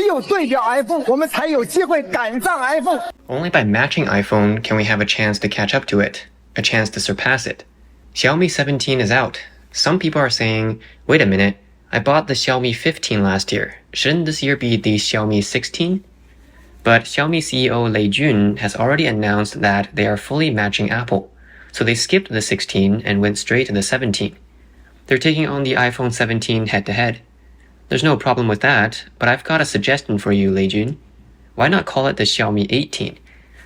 有对标 iPhone， 我们才有机会赶上 iPhone. Only by matching iPhone can we have a chance to catch up to it, a chance to surpass it. Xiaomi 17 is out. Some people are saying, wait a minute, I bought the Xiaomi 15 last year. Shouldn't this year be the Xiaomi 16? But Xiaomi CEO Lei Jun has already announced that they are fully matching Apple, so they skipped the 16 and went straight to the 17. They're taking on the iPhone 17 head-to-head. There's no problem with that, but I've got a suggestion for you, Lei Jun. Why not call it the Xiaomi 18?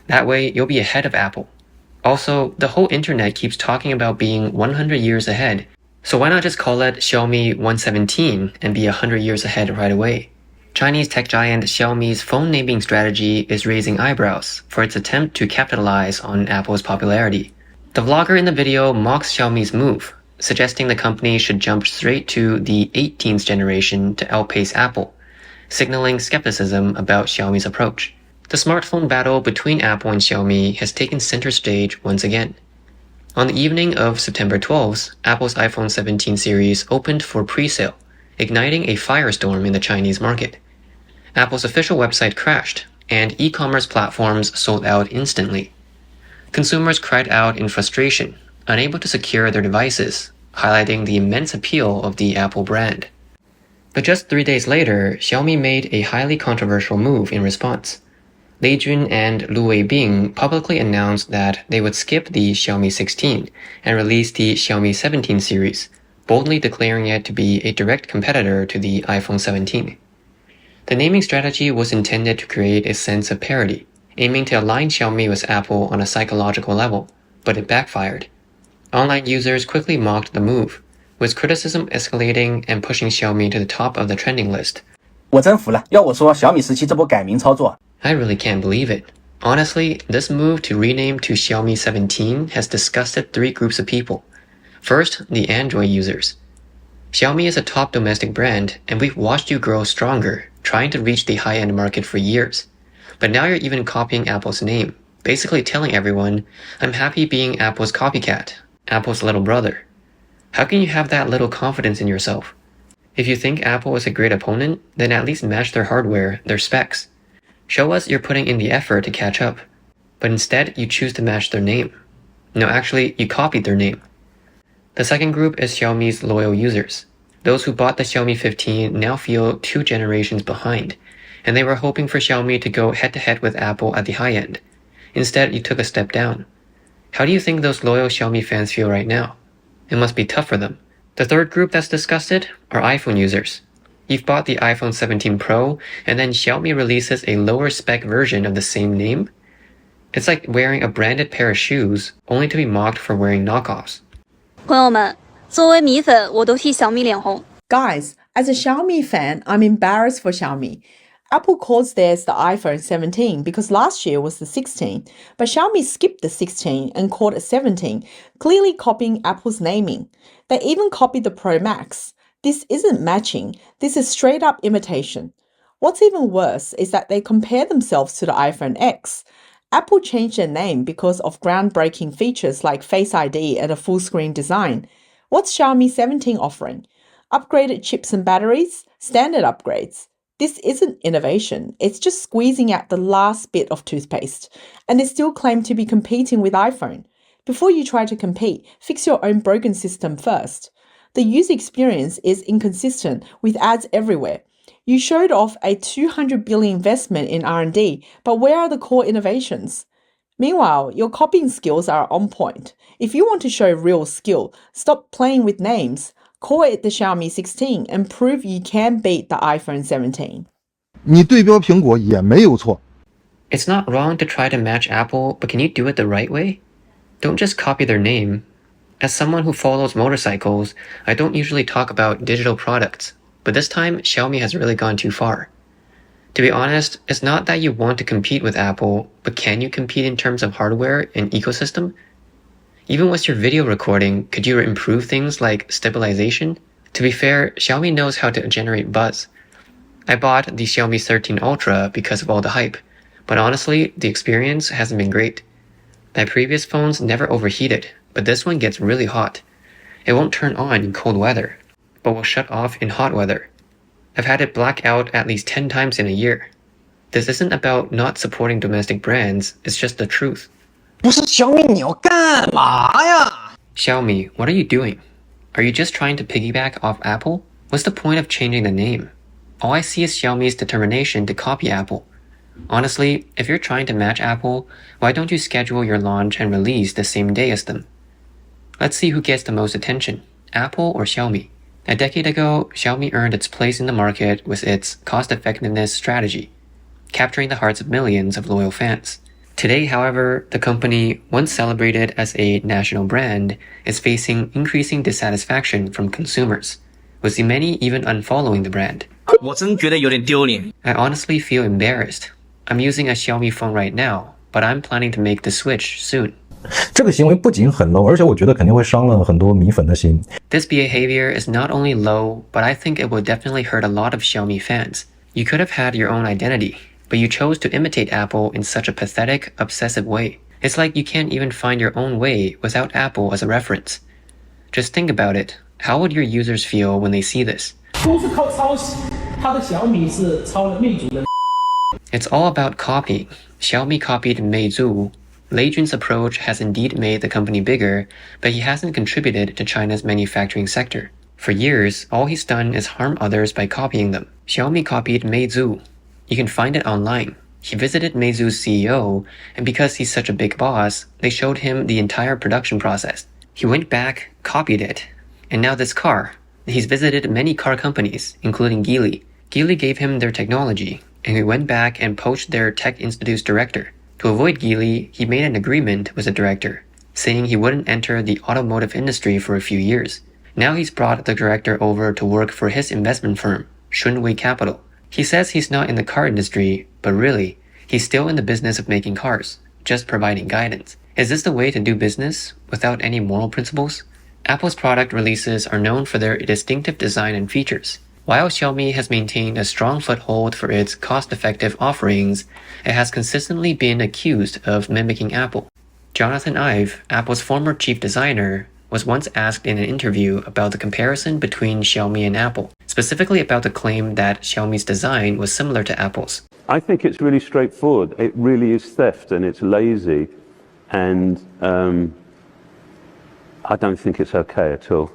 That way, you'll be ahead of Apple. Also, the whole internet keeps talking about being 100 years ahead, so why not just call it Xiaomi 117 and be 100 years ahead right away? Chinese tech giant Xiaomi's phone naming strategy is raising eyebrows for its attempt to capitalize on Apple's popularity. The vlogger in the video mocks Xiaomi's move, suggesting the company should jump straight to the 18th generation to outpace Apple, signaling skepticism about Xiaomi's approach. The smartphone battle between Apple and Xiaomi has taken center stage once again. On the evening of September 12th, Apple's iPhone 17 series opened for pre-sale, igniting a firestorm in the Chinese market. Apple's official website crashed, and e-commerce platforms sold out instantly. Consumers cried out in frustration, unable to secure their devices, highlighting the immense appeal of the Apple brand. But just 3 days later, Xiaomi made a highly controversial move in response. Lei Jun and Lu Weibing publicly announced that they would skip the Xiaomi 16 and release the Xiaomi 17 series, boldly declaring it to be a direct competitor to the iPhone 17. The naming strategy was intended to create a sense of parity, aiming to align Xiaomi with Apple on a psychological level, but it backfired. Online users quickly mocked the move, with criticism escalating and pushing Xiaomi to the top of the trending list. 我真服了，要我说，小米17这波改名操作 I really can't believe it. Honestly, this move to rename to Xiaomi 17 has disgusted 3 groups of people. First, the Android users. Xiaomi is a top domestic brand, and we've watched you grow stronger, trying to reach the high-end market for years. But now you're even copying Apple's name, basically telling everyone, I'm happy being Apple's copycat, Apple's little brother. How can you have that little confidence in yourself? If you think Apple is a great opponent, then at least match their hardware, their specs. Show us you're putting in the effort to catch up. But instead, you choose to match their name. No, actually, you copied their name. The second group is Xiaomi's loyal users. Those who bought the Xiaomi 15 now feel 2 generations behind, and they were hoping for Xiaomi to go head-to-head with Apple at the high end. Instead, you took a step down. How do you think those loyal Xiaomi fans feel right now? It must be tough for them. The third group that's disgusted are iPhone users. You've bought the iPhone 17 Pro, and then Xiaomi releases a lower spec version of the same name? It's like wearing a branded pair of shoes, only to be mocked for wearing knockoffs. 朋友们，作为米粉，我都替小米脸红。 Guys, as a Xiaomi fan, I'm embarrassed for Xiaomi. Apple calls theirs the iPhone 17 because last year was the 16, but Xiaomi skipped the 16 and called it 17, clearly copying Apple's naming. They even copied the Pro Max. This isn't matching, this is straight up imitation. What's even worse is that they compare themselves to the iPhone X. Apple changed their name because of groundbreaking features like Face ID and a full screen design. What's Xiaomi 17 offering? Upgraded chips and batteries? Standard upgrades? This isn't innovation, it's just squeezing out the last bit of toothpaste. And they still claim to be competing with iPhone. Before you try to compete, fix your own broken system first. The user experience is inconsistent with ads everywhere. You showed off a $200 billion investment in R&D, but where are the core innovations? Meanwhile, your copying skills are on point. If you want to show real skill, stop playing with names. Call it the Xiaomi 16 and prove you can beat the iPhone 17. 你对标苹果也没有错。 It's not wrong to try to match Apple, but can you do it the right way? Don't just copy their name. As someone who follows motorcycles, I don't usually talk about digital products, but this time Xiaomi has really gone too far. To be honest, it's not that you want to compete with Apple, but can you compete in terms of hardware and ecosystem? Even with your video recording, could you improve things like stabilization? To be fair, Xiaomi knows how to generate buzz. I bought the Xiaomi 13 Ultra because of all the hype, but honestly, the experience hasn't been great. My previous phones never overheated, but this one gets really hot. It won't turn on in cold weather, but will shut off in hot weather. I've had it black out at least 10 times in a year. This isn't about not supporting domestic brands, it's just the truth. 不是小米，你要干嘛呀？ Xiaomi, what are you doing? Are you just trying to piggyback off Apple? What's the point of changing the name? All I see is Xiaomi's determination to copy Apple. Honestly, if you're trying to match Apple, why don't you schedule your launch and release the same day as them? Let's see who gets the most attention, Apple or Xiaomi. A decade ago, Xiaomi earned its place in the market with its cost-effectiveness strategy, capturing the hearts of millions of loyal fans. Today, however, the company, once celebrated as a national brand, is facing increasing dissatisfaction from consumers, with many even unfollowing the brand. 我真觉得有点丢脸。 I honestly feel embarrassed. I'm using a Xiaomi phone right now, but I'm planning to make the switch soon. 这个行为不仅很 low， 而且我觉得肯定会伤了很多米粉的心。 This behavior is not only low, but I think it will definitely hurt a lot of Xiaomi fans. You could have had your own identity, but you chose to imitate Apple in such a pathetic, obsessive way. It's like you can't even find your own way without Apple as a reference. Just think about it. How would your users feel when they see this? 都是靠抄袭，它的小米是抄了魅族的。 It's all about copying. Xiaomi copied Meizu. Lei Jun's approach has indeed made the company bigger, but he hasn't contributed to China's manufacturing sector. For years, all he's done is harm others by copying them. Xiaomi copied Meizu. You can find it online. He visited Meizu's CEO, and because he's such a big boss, they showed him the entire production process. He went back, copied it, and now this car. He's visited many car companies, including Geely. Geely gave him their technology, and he went back and poached their Tech Institute's director. To avoid Geely, he made an agreement with the director, saying he wouldn't enter the automotive industry for a few years. Now he's brought the director over to work for his investment firm, Shunwei Capital. He says he's not in the car industry, but really, he's still in the business of making cars, just providing guidance. Is this the way to do business, without any moral principles? Apple's product releases are known for their distinctive design and features. While Xiaomi has maintained a strong foothold for its cost-effective offerings, it has consistently been accused of mimicking Apple. Jonathan Ive, Apple's former chief designer, was once asked in an interview about the comparison between Xiaomi and Apple, specifically about the claim that Xiaomi's design was similar to Apple's. I think it's really straightforward. It really is theft and it's lazy, and I don't think it's okay at all.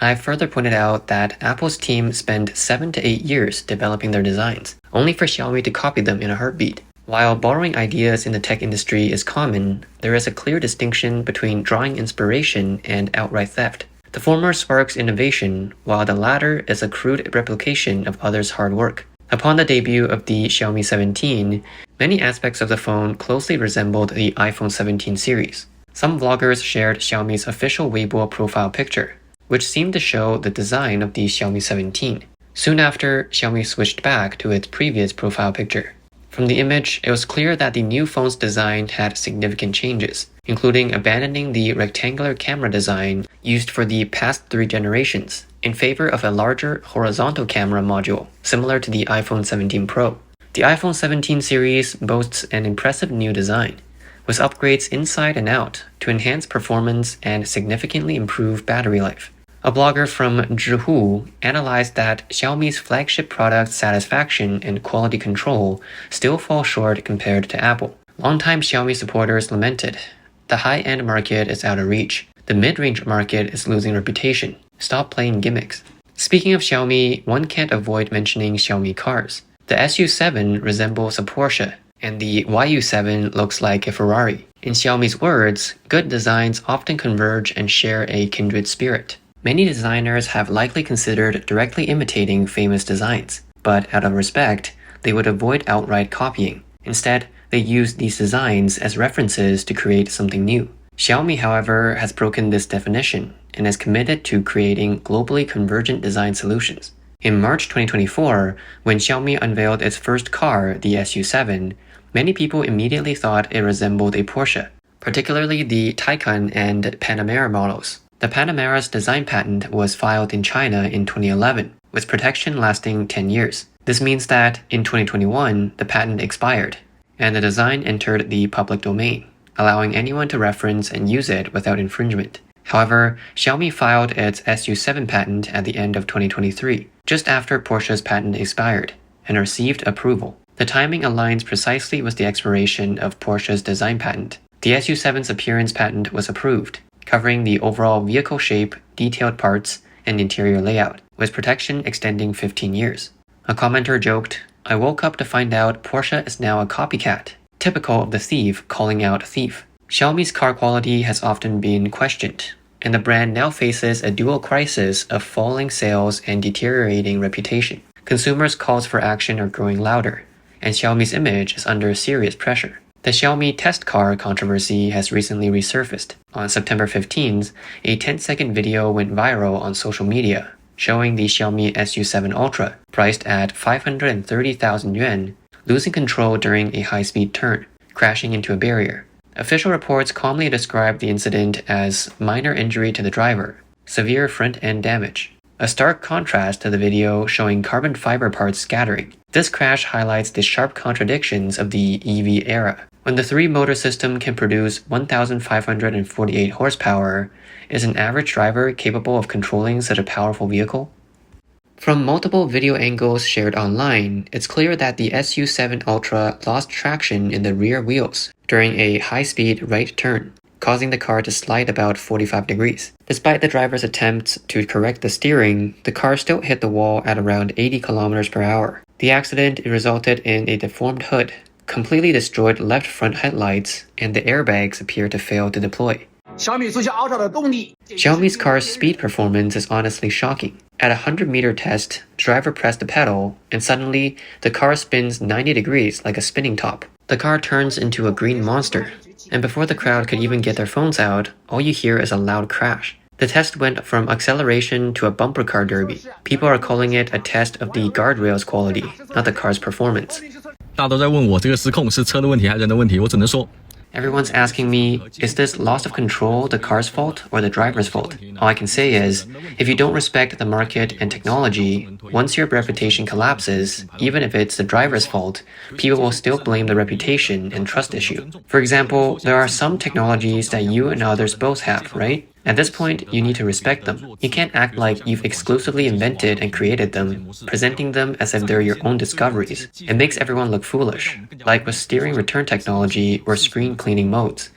I further pointed out that Apple's team spent 7 to 8 years developing their designs, only for Xiaomi to copy them in a heartbeat. While borrowing ideas in the tech industry is common, there is a clear distinction between drawing inspiration and outright theft. The former sparks innovation, while the latter is a crude replication of others' hard work. Upon the debut of the Xiaomi 17, many aspects of the phone closely resembled the iPhone 17 series. Some vloggers shared Xiaomi's official Weibo profile picture, which seemed to show the design of the Xiaomi 17. Soon after, Xiaomi switched back to its previous profile picture. From the image, it was clear that the new phone's design had significant changes, including abandoning the rectangular camera design used for the past 3 generations in favor of a larger horizontal camera module, similar to the iPhone 17 Pro. The iPhone 17 series boasts an impressive new design, with upgrades inside and out to enhance performance and significantly improve battery life. A blogger from Zhihu analyzed that Xiaomi's flagship product satisfaction and quality control still fall short compared to Apple. Longtime Xiaomi supporters lamented, "The high-end market is out of reach. The mid-range market is losing reputation. Stop playing gimmicks." Speaking of Xiaomi, one can't avoid mentioning Xiaomi cars. The SU7 resembles a Porsche, and the YU7 looks like a Ferrari. In Xiaomi's words, good designs often converge and share a kindred spirit. Many designers have likely considered directly imitating famous designs, but out of respect, they would avoid outright copying. Instead, they use these designs as references to create something new. Xiaomi, however, has broken this definition and is committed to creating globally convergent design solutions. In March 2024, when Xiaomi unveiled its first car, the SU7, many people immediately thought it resembled a Porsche, particularly the Taycan and Panamera models. The Panamera's design patent was filed in China in 2011, with protection lasting 10 years. This means that in 2021, the patent expired, and the design entered the public domain, allowing anyone to reference and use it without infringement. However, Xiaomi filed its SU7 patent at the end of 2023, just after Porsche's patent expired, and received approval. The timing aligns precisely with the expiration of Porsche's design patent. The SU7's appearance patent was approved, covering the overall vehicle shape, detailed parts, and interior layout, with protection extending 15 years. A commenter joked, "I woke up to find out Porsche is now a copycat, typical of the thief calling out thief." Xiaomi's car quality has often been questioned, and the brand now faces a dual crisis of falling sales and deteriorating reputation. Consumers' calls for action are growing louder, and Xiaomi's image is under serious pressure. The Xiaomi test car controversy has recently resurfaced. On September 15th, a 10-second video went viral on social media, showing the Xiaomi SU7 Ultra, priced at 530,000 yuan, losing control during a high-speed turn, crashing into a barrier. Official reports calmly describe the incident as minor injury to the driver, severe front-end damage. A stark contrast to the video showing carbon fiber parts scattering. This crash highlights the sharp contradictions of the EV era. When the three-motor system can produce 1,548 horsepower, is an average driver capable of controlling such a powerful vehicle? From multiple video angles shared online, it's clear that the SU7 Ultra lost traction in the rear wheels during a high-speed right turn, causing the car to slide about 45 degrees. Despite the driver's attempts to correct the steering, the car still hit the wall at around 80 km per hour. The accident resulted in a deformed hood, completely destroyed left front headlights, and the airbags appear to fail to deploy. Xiaomi's car's speed performance is honestly shocking. At a 100-meter test, the driver pressed the pedal, and suddenly, the car spins 90 degrees like a spinning top. The car turns into a green monster, and before the crowd could even get their phones out, all you hear is a loud crash. The test went from acceleration to a bumper car derby. People are calling it a test of the guardrail's quality, not the car's performance. Everyone's asking me, is this loss of control the car's fault or the driver's fault? All I can say is, if you don't respect the market and technology, once your reputation collapses, even if it's the driver's fault, people will still blame the reputation and trust issue. For example, there are some technologies that you and others both have, right? At this point, you need to respect them. You can't act like you've exclusively invented and created them, presenting them as if they're your own discoveries. It makes everyone look foolish, like with steering return technology or screen cleaning modes.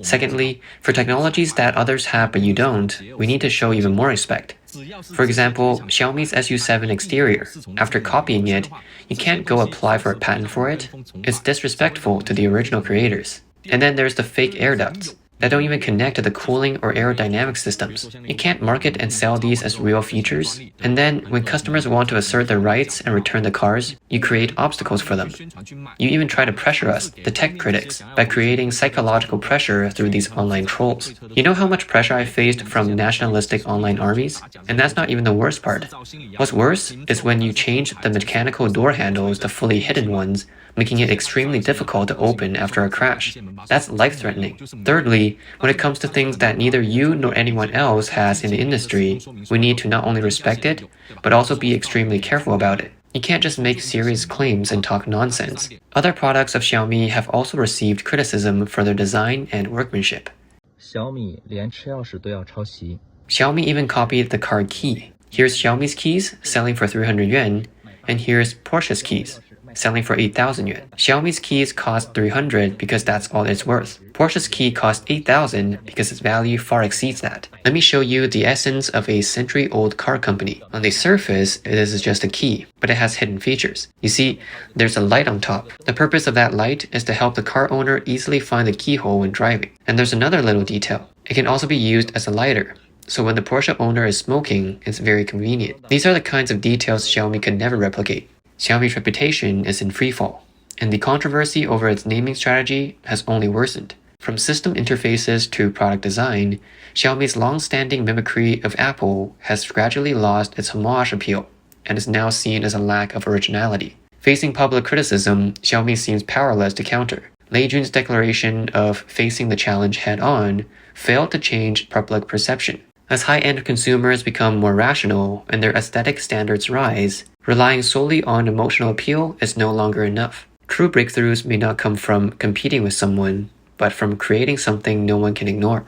Secondly, for technologies that others have but you don't, we need to show even more respect. For example, Xiaomi's SU7 exterior. After copying it, you can't go apply for a patent for it. It's disrespectful to the original creators. And then there's the fake air ducts that don't even connect to the cooling or aerodynamic systems. You can't market and sell these as real features. And then, when customers want to assert their rights and return the cars, you create obstacles for them. You even try to pressure us, the tech critics, by creating psychological pressure through these online trolls. You know how much pressure I faced from nationalistic online armies? And that's not even the worst part. What's worse is when you change the mechanical door handles to fully hidden ones, making it extremely difficult to open after a crash. That's life-threatening. Thirdly, when it comes to things that neither you nor anyone else has in the industry, we need to not only respect it, but also be extremely careful about it. You can't just make serious claims and talk nonsense. Other products of Xiaomi have also received criticism for their design and workmanship. Xiaomi even copied the car key. Here's Xiaomi's keys, selling for 300 yuan, and here's Porsche's keys, selling for 8,000 yuan. Xiaomi's keys cost 300 because that's all it's worth. Porsche's key cost 8,000 because its value far exceeds that. Let me show you the essence of a century-old car company. On the surface, it is just a key, but it has hidden features. You see, there's a light on top. The purpose of that light is to help the car owner easily find the keyhole when driving. And there's another little detail. It can also be used as a lighter. So when the Porsche owner is smoking, it's very convenient. These are the kinds of details Xiaomi could never replicate. Xiaomi's reputation is in freefall, and the controversy over its naming strategy has only worsened. From system interfaces to product design, Xiaomi's long-standing mimicry of Apple has gradually lost its homage appeal, and is now seen as a lack of originality. Facing public criticism, Xiaomi seems powerless to counter. Lei Jun's declaration of facing the challenge head-on failed to change public perception. As high-end consumers become more rational and their aesthetic standards rise, relying solely on emotional appeal is no longer enough. True breakthroughs may not come from competing with someone, but from creating something no one can ignore.